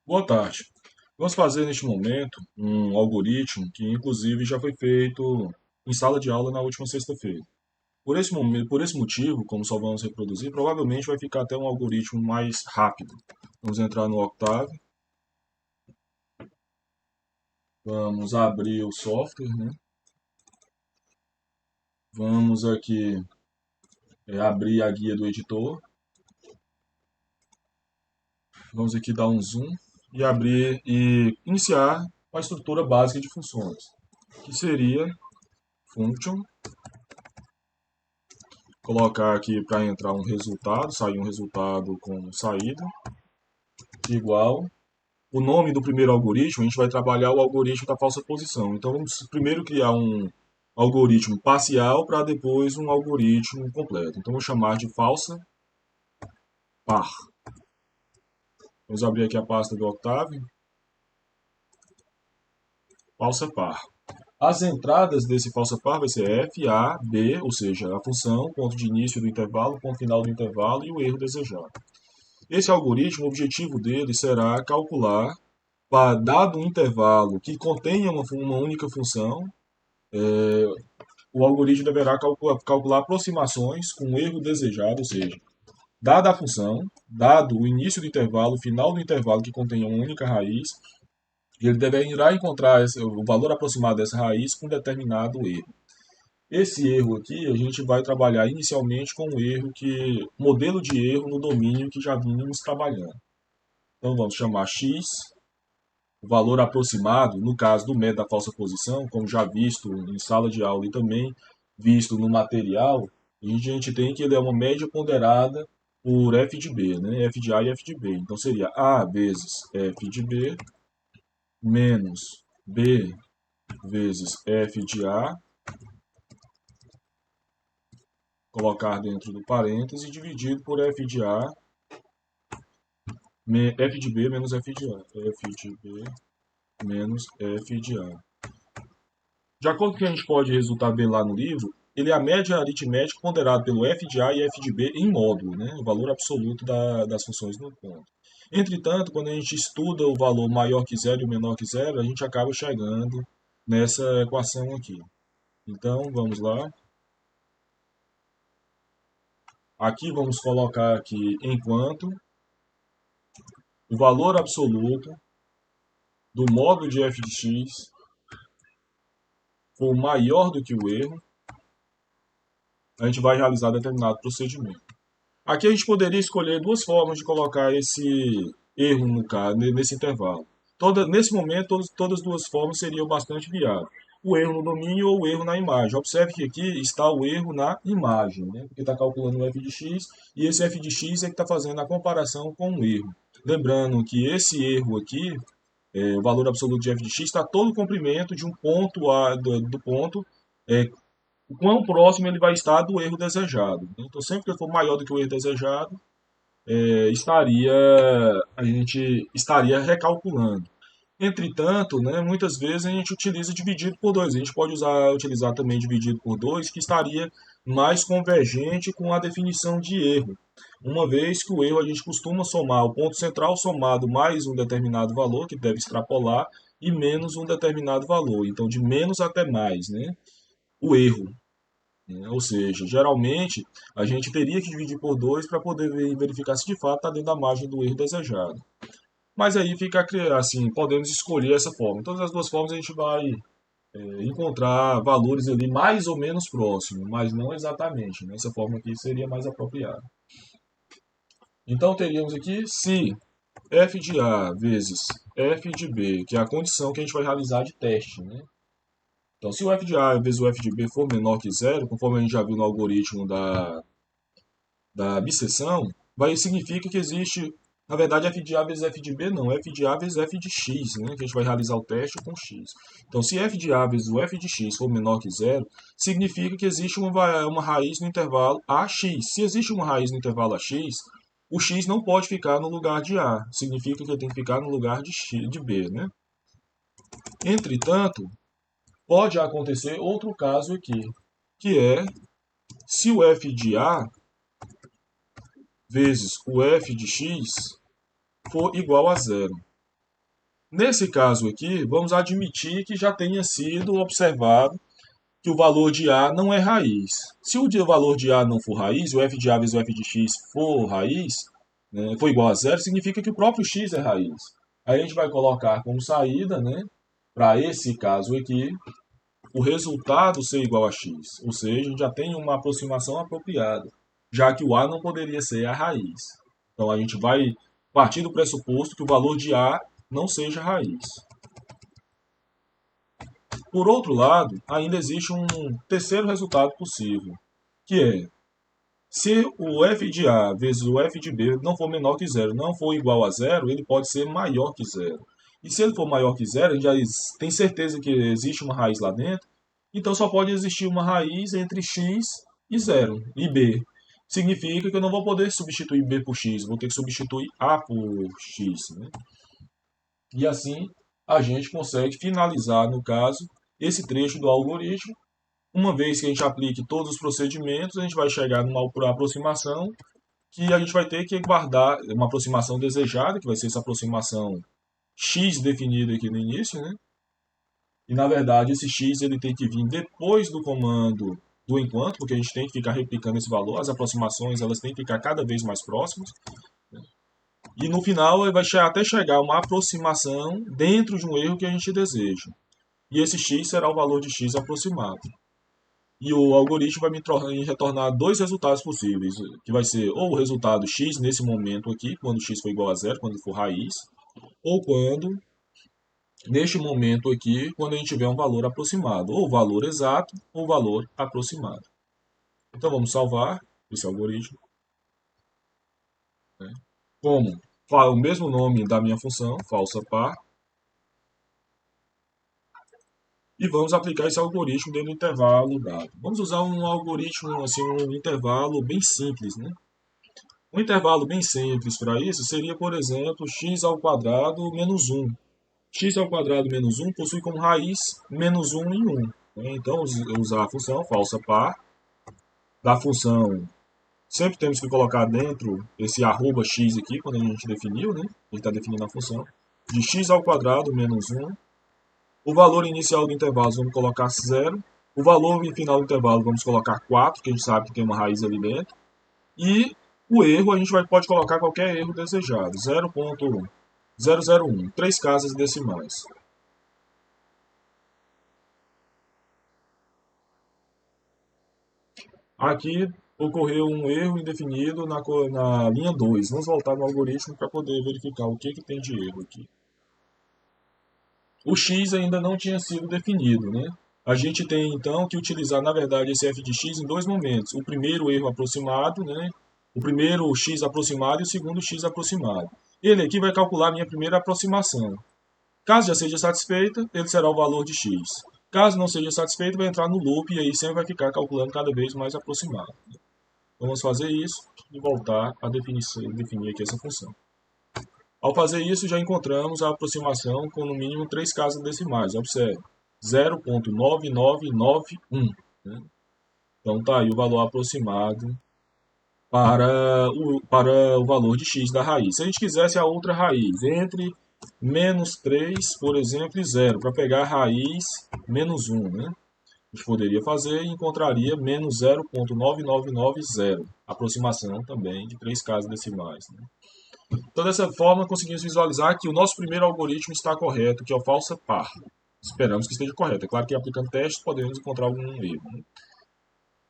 Boa tarde. Vamos fazer neste momento um algoritmo que, inclusive, já foi feito em sala de aula na última sexta-feira. Por esse motivo, como só vamos reproduzir, provavelmente vai ficar até um algoritmo mais rápido. Vamos entrar no Octave, vamos abrir o software, né? Vamos aqui abrir a guia do editor, vamos aqui dar um zoom e abrir e iniciar a estrutura básica de funções, que seria function. Colocar aqui para entrar um resultado, sair um resultado com saída, igual. O nome do primeiro algoritmo, a gente vai trabalhar o algoritmo da falsa posição. Então vamos primeiro criar um algoritmo parcial para depois um algoritmo completo. Então vou chamar de falsa par. Vamos abrir aqui a pasta do Octave. Falsa par. As entradas desse falsa par vai ser f, a, b, ou seja, a função, ponto de início do intervalo, ponto final do intervalo e o erro desejado. Esse algoritmo, o objetivo dele será calcular, dado um intervalo que contenha uma única função, o algoritmo deverá calcular aproximações com o erro desejado, ou seja, dada a função, dado o início do intervalo, o final do intervalo que contenha uma única raiz, ele deverá encontrar o valor aproximado dessa raiz com determinado erro. Esse erro aqui a gente vai trabalhar inicialmente com o erro modelo de erro no domínio que já vínhamos trabalhando. Então vamos chamar x, o valor aproximado, no caso do método da falsa posição, como já visto em sala de aula e também visto no material, a gente tem que ele é uma média ponderada por f de b, né? F de A e F de B. Então seria A vezes F de B menos B vezes F de A, colocar dentro do parêntese, dividido por F de A, F de B menos F de A. F de B menos F de A. De acordo com o que a gente pode resultar bem lá no livro, ele é a média aritmética ponderada pelo f de A e f de B em módulo, né? O valor absoluto das funções no ponto. Entretanto, quando a gente estuda o valor maior que zero e o menor que zero, a gente acaba chegando nessa equação aqui. Então, vamos lá. Aqui vamos colocar aqui enquanto o valor absoluto do módulo de f de x for maior do que o erro, a gente vai realizar determinado procedimento. Aqui a gente poderia escolher duas formas de colocar esse erro nesse intervalo. Nesse momento, todas as duas formas seriam bastante viáveis. O erro no domínio ou o erro na imagem. Observe que aqui está o erro na imagem, né? Porque está calculando o f de x e esse f de x é que está fazendo a comparação com o erro. Lembrando que esse erro aqui, o valor absoluto de f de x, está todo o comprimento de um ponto do ponto, o quão próximo ele vai estar do erro desejado. Então, sempre que ele for maior do que o erro desejado, a gente estaria recalculando. Entretanto, né, muitas vezes a gente utiliza dividido por 2. A gente pode utilizar também dividido por 2, que estaria mais convergente com a definição de erro. Uma vez que o erro a gente costuma somar o ponto central somado mais um determinado valor, que deve extrapolar, e menos um determinado valor. Então, de menos até mais, né? O erro. Ou seja, geralmente a gente teria que dividir por 2 para poder verificar se de fato está dentro da margem do erro desejado. Mas aí fica assim, podemos escolher essa forma. Todas as duas formas a gente vai encontrar valores ali mais ou menos próximos, mas não exatamente. Né? Essa forma aqui seria mais apropriada. Então teríamos aqui se f de A vezes f de B, que é a condição que a gente vai realizar de teste. Né? Então, se o f de A vezes o f de B for menor que zero, conforme a gente já viu no algoritmo da biseção, significa que existe, na verdade, f de A vezes f de B não, f de A vezes f de x, né, que a gente vai realizar o teste com x. Então, se f de A vezes o f de x for menor que zero, significa que existe uma raiz no intervalo ax. Se existe uma raiz no intervalo ax, o x não pode ficar no lugar de A, significa que ele tem que ficar no lugar de B. Né? Entretanto, pode acontecer outro caso aqui, que é se o f de A vezes o f de x for igual a zero. Nesse caso aqui, vamos admitir que já tenha sido observado que o valor de A não é raiz. Se o valor de A não for raiz, o f de A vezes o f de x for raiz, né, for igual a zero, significa que o próprio x é raiz. Aí a gente vai colocar como saída, né, para esse caso aqui, o resultado ser igual a x. Ou seja, a gente já tem uma aproximação apropriada, já que o A não poderia ser a raiz. Então a gente vai partir do pressuposto que o valor de A não seja raiz. Por outro lado, ainda existe um terceiro resultado possível, que é, se o f de A vezes o f de B não for menor que zero, não for igual a zero, ele pode ser maior que zero. E se ele for maior que zero, a gente já tem certeza que existe uma raiz lá dentro, então só pode existir uma raiz entre x e zero, e B. Significa que eu não vou poder substituir B por x, vou ter que substituir A por x. Né? E assim a gente consegue finalizar, no caso, esse trecho do algoritmo. Uma vez que a gente aplique todos os procedimentos, a gente vai chegar numa aproximação que a gente vai ter que guardar uma aproximação desejada, que vai ser essa aproximação x definida aqui no início, né? E na verdade esse x ele tem que vir depois do comando do enquanto, porque a gente tem que ficar replicando esse valor, as aproximações elas têm que ficar cada vez mais próximas. E no final vai até chegar uma aproximação dentro de um erro que a gente deseja. E esse x será o valor de x aproximado. E o algoritmo vai me retornar dois resultados possíveis, que vai ser ou o resultado x nesse momento aqui, quando x for igual a zero, quando for raiz, ou quando, neste momento aqui, quando a gente tiver um valor aproximado, ou valor exato, ou valor aproximado. Então vamos salvar esse algoritmo. Né? Como o mesmo nome da minha função, falsa par, e vamos aplicar esse algoritmo dentro do intervalo dado. Vamos usar um algoritmo, assim, um intervalo bem simples, né? Um intervalo bem simples para isso seria, por exemplo, x ao quadrado menos 1. X ao quadrado menos 1 possui como raiz menos 1 em 1. Então, usar a função falsa par da função. Sempre temos que colocar dentro esse arroba x aqui, quando a gente definiu, né? A gente está definindo a função. De x ao quadrado menos 1. O valor inicial do intervalo vamos colocar 0. O valor final do intervalo vamos colocar 4, que a gente sabe que tem uma raiz ali dentro. E o erro a gente pode colocar qualquer erro desejado. 0.001, 3 casas decimais. Aqui ocorreu um erro indefinido na linha 2. Vamos voltar no algoritmo para poder verificar o que tem de erro aqui. O x ainda não tinha sido definido, né? A gente tem então que utilizar, na verdade, esse f de x em dois momentos. O primeiro erro aproximado, né? O primeiro x aproximado e o segundo x aproximado. Ele aqui vai calcular a minha primeira aproximação. Caso já seja satisfeita, ele será o valor de x. Caso não seja satisfeito, vai entrar no loop e aí sempre vai ficar calculando cada vez mais aproximado. Vamos fazer isso e voltar a definir aqui essa função. Ao fazer isso, já encontramos a aproximação com no mínimo 3 casas decimais. Observe, 0.9991. Né? Então está aí o valor aproximado para o valor de x da raiz. Se a gente quisesse a outra raiz, entre menos 3, por exemplo, e 0, para pegar a raiz menos 1, né? A gente poderia fazer e encontraria menos 0.9990, aproximação também de 3 casas decimais. Né? Então, dessa forma, conseguimos visualizar que o nosso primeiro algoritmo está correto, que é o falsa par. Esperamos que esteja correto. É claro que aplicando testes podemos encontrar algum erro. Né?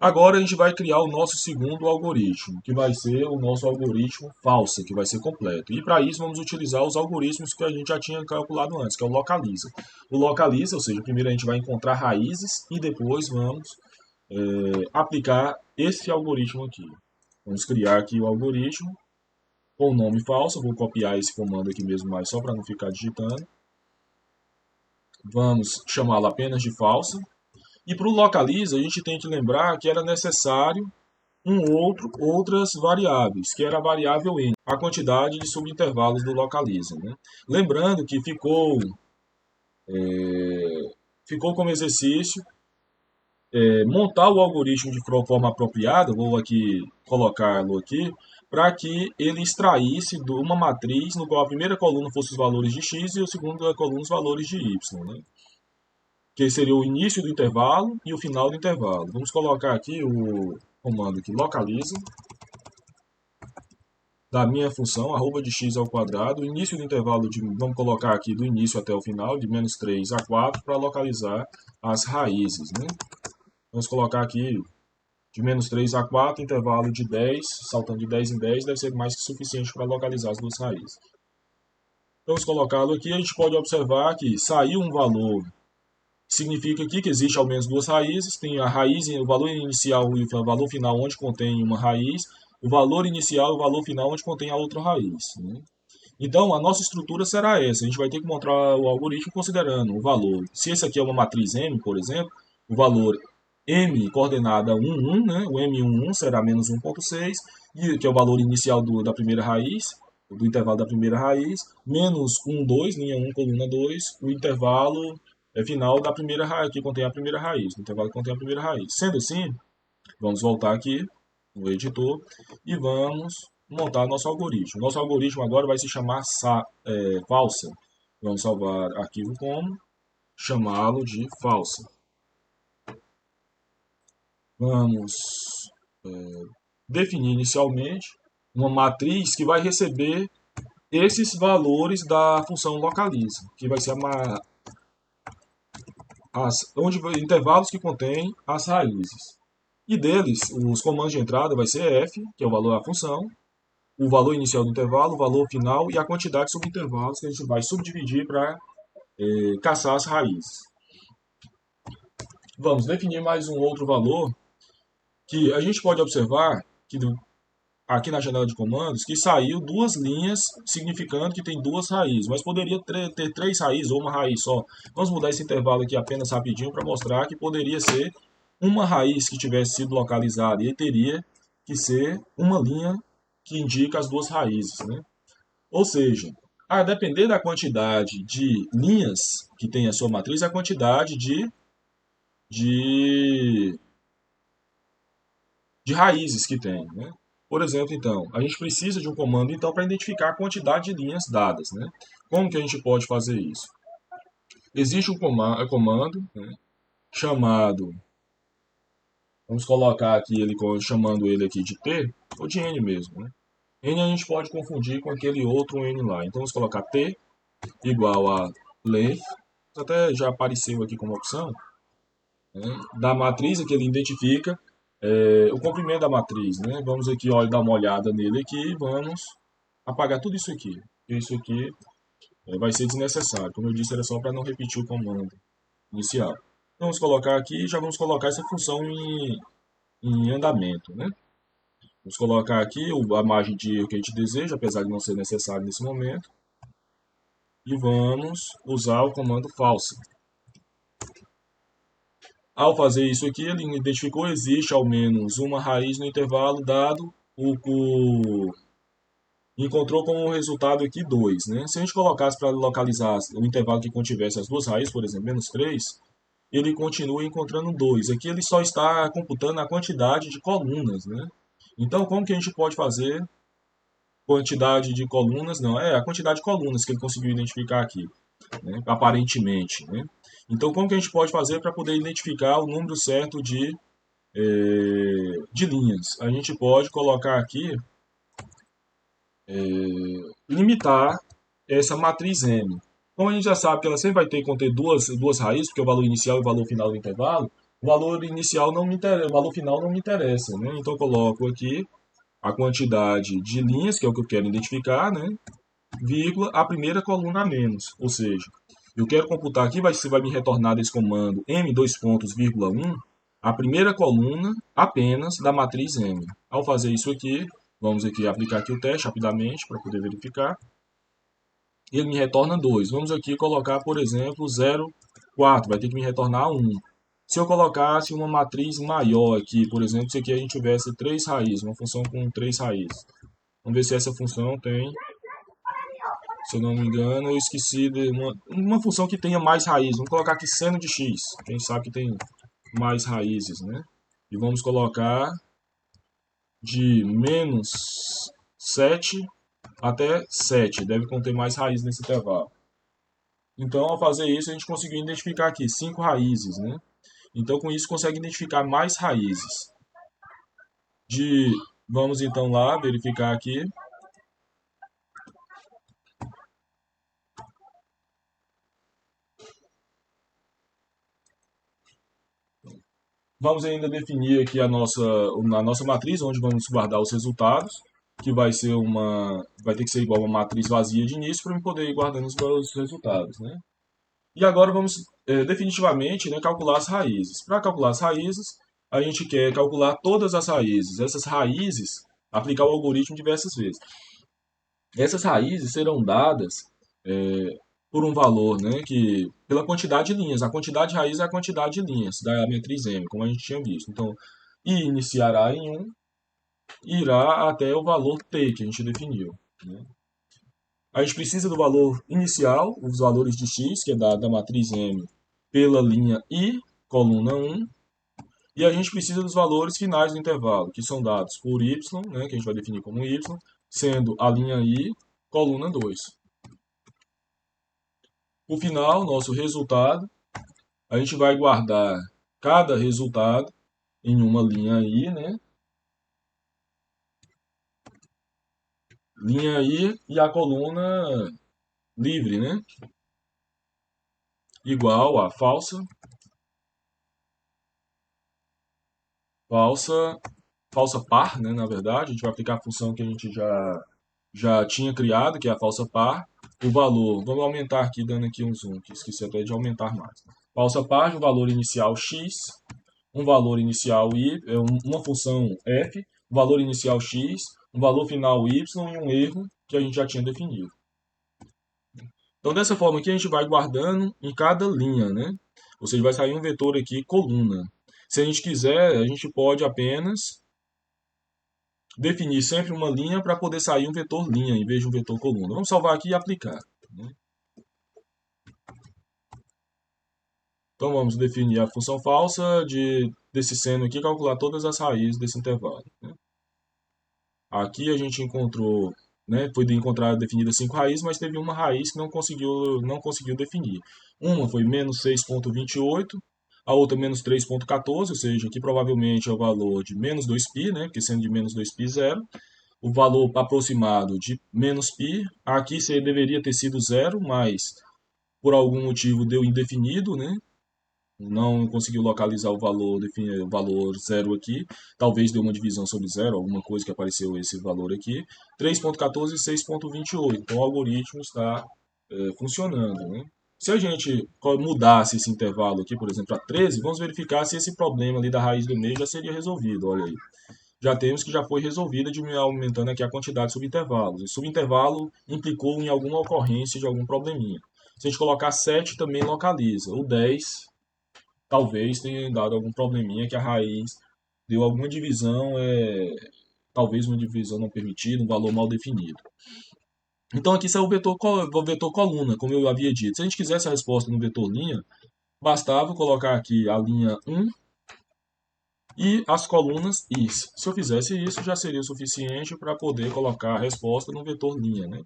Agora a gente vai criar o nosso segundo algoritmo, que vai ser o nosso algoritmo falsa, que vai ser completo. E para isso vamos utilizar os algoritmos que a gente já tinha calculado antes, que é o localiza. O localiza, ou seja, primeiro a gente vai encontrar raízes e depois vamos aplicar esse algoritmo aqui. Vamos criar aqui o algoritmo com o nome falso. Vou copiar esse comando aqui mesmo, mas só para não ficar digitando. Vamos chamá-lo apenas de falsa. E para o localiza, a gente tem que lembrar que era necessário outras variáveis, que era a variável n, a quantidade de subintervalos do localiza. Né? Lembrando que ficou como exercício montar o algoritmo de forma apropriada, vou aqui colocá-lo aqui, para que ele extraísse de uma matriz no qual a primeira coluna fosse os valores de x e a segunda coluna os valores de y, né? Que seria o início do intervalo e o final do intervalo. Vamos colocar aqui o comando que localiza da minha função, arroba de x ao quadrado, o início do intervalo, vamos colocar aqui do início até o final, de menos 3 a 4, para localizar as raízes, né? Vamos colocar aqui de menos 3 a 4, intervalo de 10, saltando de 10 em 10, deve ser mais que suficiente para localizar as duas raízes. Vamos colocá-lo aqui, a gente pode observar que saiu um valor, significa aqui que existe ao menos duas raízes, tem a raiz, o valor inicial e o valor final onde contém uma raiz, o valor inicial e o valor final onde contém a outra raiz, né? Então, a nossa estrutura será essa. A gente vai ter que montar o algoritmo considerando o valor. Se esse aqui é uma matriz M, por exemplo, o valor M coordenada 1, 1, né? O M11 será menos 1,6, que é o valor inicial da primeira raiz, do intervalo da primeira raiz, menos 1, 2, linha 1, coluna 2, o intervalo final da primeira raiz, que contém a primeira raiz, o intervalo que contém a primeira raiz. Sendo assim, vamos voltar aqui no editor e vamos montar nosso algoritmo. Nosso algoritmo agora vai se chamar falsa. Vamos salvar arquivo como, chamá-lo de falsa. Vamos definir inicialmente uma matriz que vai receber esses valores da função localiza, que vai ser intervalos que contêm as raízes. E deles, os comandos de entrada vai ser f, que é o valor da função, o valor inicial do intervalo, o valor final e a quantidade de subintervalos que a gente vai subdividir para caçar as raízes. Vamos definir mais um outro valor que a gente pode observar que aqui na janela de comandos que saiu duas linhas significando que tem duas raízes, mas poderia ter três raízes ou uma raiz só. Vamos mudar esse intervalo aqui apenas rapidinho para mostrar que poderia ser uma raiz que tivesse sido localizada e teria que ser uma linha que indica as duas raízes, né? Ou seja, a depender da quantidade de linhas que tem a sua matriz, a quantidade de, de raízes que tem, né? Por exemplo, então, a gente precisa de um comando então para identificar a quantidade de linhas dadas, né? Como que a gente pode fazer isso? Existe um comando, né, chamado, vamos colocar aqui ele chamando ele aqui de T ou de N mesmo, né? N a gente pode confundir com aquele outro N lá. Então vamos colocar T igual a length, até já apareceu aqui como opção, né, da matriz que ele identifica o comprimento da matriz, né? Vamos aqui, olha, dar uma olhada nele aqui e vamos apagar tudo isso aqui. Isso aqui vai ser desnecessário. Como eu disse, era só para não repetir o comando inicial. Então, vamos colocar aqui e já vamos colocar essa função em andamento, né? Vamos colocar aqui a margem de erro que a gente deseja, apesar de não ser necessário nesse momento. E vamos usar o comando false. Ao fazer isso aqui, ele identificou que existe ao menos uma raiz no intervalo dado encontrou como resultado aqui 2, né? Se a gente colocasse para localizar o intervalo que contivesse as duas raízes, por exemplo, menos 3, ele continua encontrando 2. Aqui ele só está computando a quantidade de colunas, né? Então, como que a gente pode fazer quantidade de colunas? Não, é a quantidade de colunas que ele conseguiu identificar aqui, né? Aparentemente, né? Então, como que a gente pode fazer para poder identificar o número certo de linhas? A gente pode colocar aqui, limitar essa matriz M. Como a gente já sabe que ela sempre vai ter que conter duas raízes, porque é o valor inicial e o valor final do intervalo, o valor inicial não me interessa, o valor final não me interessa, né? Então eu coloco aqui a quantidade de linhas, que é o que eu quero identificar, né? Vírgula, a primeira coluna a menos, ou seja, eu quero computar aqui, você vai me retornar desse comando m dois pontos, vírgula 1, a primeira coluna apenas da matriz M. Ao fazer isso aqui, vamos aqui aplicar aqui o teste rapidamente para poder verificar. Ele me retorna 2. Vamos aqui colocar, por exemplo, 0,4. Vai ter que me retornar 1. Se eu colocasse uma matriz maior aqui, por exemplo, se aqui a gente tivesse 3 raízes, uma função com 3 raízes. Vamos ver se essa função tem, se eu não me engano, eu esqueci de uma função que tenha mais raízes. Vamos colocar aqui seno de x. Quem sabe que tem mais raízes, né? E vamos colocar de menos 7 até 7. Deve conter mais raízes nesse intervalo. Então, ao fazer isso, a gente conseguiu identificar aqui 5 raízes, né? Então, com isso, consegue identificar mais raízes. Vamos então lá verificar aqui. Vamos ainda definir aqui a nossa matriz, onde vamos guardar os resultados, que vai ter que ser igual a uma matriz vazia de início para eu poder ir guardando os resultados, né? E agora vamos definitivamente, né, calcular as raízes. Para calcular as raízes, a gente quer calcular todas as raízes. Essas raízes, aplicar o algoritmo diversas vezes. Essas raízes serão dadas por um valor, né, pela quantidade de linhas. A quantidade de raiz é a quantidade de linhas da matriz M, como a gente tinha visto. Então, I iniciará em 1 e irá até o valor T que a gente definiu, né? A gente precisa do valor inicial, os valores de x, que é dado da matriz M, pela linha I, coluna 1, e a gente precisa dos valores finais do intervalo, que são dados por y, né, que a gente vai definir como y, sendo a linha I, coluna 2. No final, nosso resultado, a gente vai guardar cada resultado em uma linha I, né? Linha I e a coluna livre, né? Igual a falsa par, né? Na verdade, a gente vai aplicar a função que a gente já tinha criado, que é a falsa par. O valor, vamos aumentar aqui, dando aqui um zoom, que esqueci até de aumentar mais. Falsa par, o valor inicial x, um valor inicial y, uma função f, um valor inicial x, um valor final y e um erro que a gente já tinha definido. Então, dessa forma aqui, a gente vai guardando em cada linha, né? Ou seja, vai sair um vetor aqui, coluna. Se a gente quiser, a gente pode apenas definir sempre uma linha para poder sair um vetor linha em vez de um vetor coluna. Vamos salvar aqui e aplicar, né? Então, vamos definir a função falsa desse seno aqui, calcular todas as raízes desse intervalo, né? Aqui a gente encontrou, né, foi encontrar definida 5 raízes, mas teve uma raiz que não conseguiu definir. Uma foi menos 6,28, a outra menos 3,14, ou seja, aqui provavelmente é o valor de menos 2π, né, porque sendo de menos 2π, zero. O valor aproximado de menos π, aqui deveria ter sido zero, mas por algum motivo deu indefinido, né? Não conseguiu localizar o valor zero aqui. Talvez deu uma divisão sobre zero, alguma coisa que apareceu esse valor aqui. 3,14 e 6,28. Então o algoritmo está funcionando, né? Se a gente mudasse esse intervalo aqui, por exemplo, para 13, vamos verificar se esse problema ali da raiz do meio já seria resolvido. Olha aí. Já temos que já foi resolvida, aumentando aqui a quantidade de subintervalos. E subintervalo implicou em alguma ocorrência de algum probleminha. Se a gente colocar 7, também localiza. O 10 talvez tenha dado algum probleminha que a raiz deu alguma divisão, talvez uma divisão não permitida, um valor mal definido. Então aqui saiu o vetor coluna, como eu havia dito. Se a gente quisesse a resposta no vetor linha, bastava colocar aqui a linha 1 e as colunas is. Se eu fizesse isso, já seria o suficiente para poder colocar a resposta no vetor linha, né?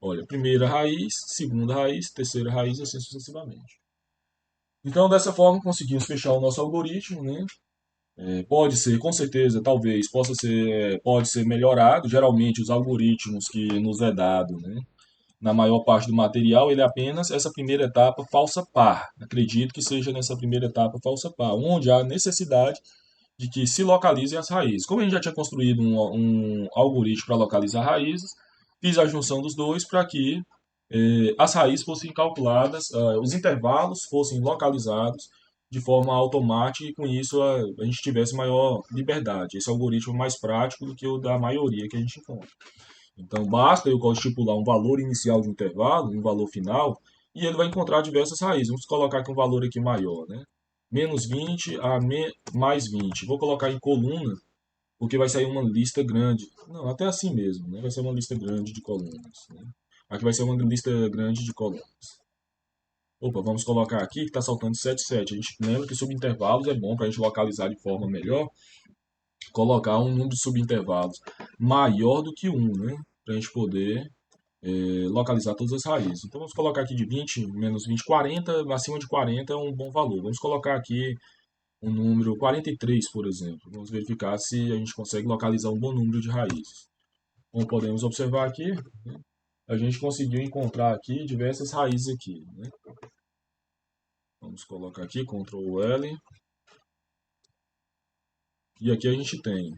Olha, primeira raiz, segunda raiz, terceira raiz, assim sucessivamente. Então, dessa forma, conseguimos fechar o nosso algoritmo, né? Pode ser, com certeza, talvez, pode ser melhorado. Geralmente, os algoritmos que nos é dado, né, na maior parte do material, ele é apenas essa primeira etapa falsa par. Acredito que seja nessa primeira etapa falsa par, onde há necessidade de que se localizem as raízes. Como a gente já tinha construído um algoritmo para localizar raízes, fiz a junção dos dois para que as raízes fossem calculadas, os intervalos fossem localizados de forma automática e com isso a gente tivesse maior liberdade. Esse algoritmo é mais prático do que o da maioria que a gente encontra. Então basta eu estipular um valor inicial de intervalo, um valor final, e ele vai encontrar diversas raízes. Vamos colocar aqui um valor aqui maior, né? Menos 20 a mais 20. Vou colocar em coluna, porque vai sair uma lista grande. Não, até assim mesmo, né? Vai ser uma lista grande de colunas, né? Aqui vai ser uma lista grande de colunas. Opa, vamos colocar aqui que está saltando 7, 7. A gente lembra que subintervalos é bom para a gente localizar de forma melhor. colocar um número de subintervalos maior do que um, né? Para a gente poder localizar todas as raízes. Então vamos colocar aqui de 20, menos 20, 40, acima de 40 é um bom valor. Vamos colocar aqui um número 43, por exemplo. Vamos verificar se a gente consegue localizar um bom número de raízes. Como podemos observar aqui, né, a gente conseguiu encontrar aqui diversas raízes aqui, né? Vamos colocar aqui, Ctrl L. E aqui a gente tem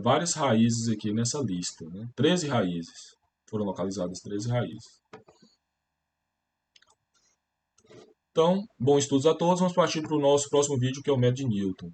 várias raízes aqui nessa lista, né? 13 raízes. Foram localizadas 13 raízes. Então, bons estudos a todos. Vamos partir para o nosso próximo vídeo, que é o método de Newton.